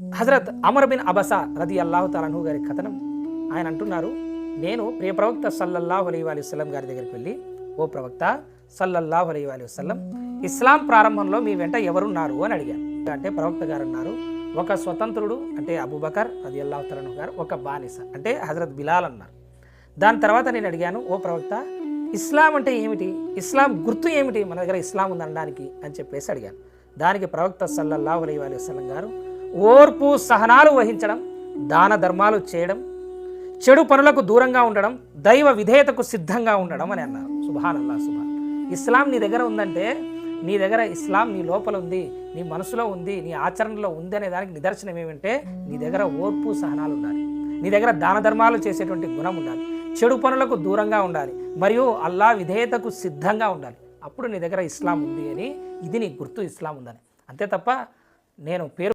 Hazrat Amar bin అబసా రదియల్లాహు తఆలా అన్హు గారి కథనం. ఆయన అంటున్నారు, నేను ప్రియ ప్రవక్త సల్లల్లాహు అలైహి వసల్లం గారి దగ్గరికి వెళ్ళి, ఓ ప్రవక్త సల్లల్లాహు అలైహి వసల్లం, ఇస్లాం ప్రారంభంలో మీ వెంట ఎవరున్నారు అని అడిగాను. అంటే ప్రవక్త గారు అన్నారు, ఒక స్వతంత్రుడు అంటే అబూబకర్ రదియల్లాహు తఆలా అన్హు గారు, ఒక బానిస అంటే హజరత్ బిలాల్ అన్నారు. దాని తర్వాత నేను అడిగాను, ఓ ప్రవక్త ఇస్లాం అంటే ఏమిటి, ఇస్లాం గుర్తు ఏమిటి, మన దగ్గర ఇస్లాం ఉందనడానికి అని చెప్పేసి అడిగాను. దానికి ప్రవక్త సల్లల్లాహు అలైహి వసల్లం గారు, ఓర్పు సహనాలు వహించడం, దాన ధర్మాలు చేయడం, చెడు పనులకు దూరంగా ఉండడం, దైవ విధేయతకు సిద్ధంగా ఉండడం అని అన్నారు. సుబ్హానల్లాహ్. ఇస్లాం నీ దగ్గర ఉందంటే, నీ దగ్గర ఇస్లాం నీ లోపల ఉంది, నీ మనసులో ఉంది, నీ ఆచరణలో ఉంది అనే దానికి నిదర్శనం ఏమంటే, నీ దగ్గర ఓర్పు సహనాలు ఉండాలి, నీ దగ్గర దాన ధర్మాలు చేసేటువంటి గుణం ఉండాలి, చెడు పనులకు దూరంగా ఉండాలి, మరియు అల్లా విధేయతకు సిద్ధంగా ఉండాలి. అప్పుడు నీ దగ్గర ఇస్లాం ఉంది అని, ఇది నీ గుర్తు ఇస్లాం ఉందని. అంతే తప్ప నేను పేరు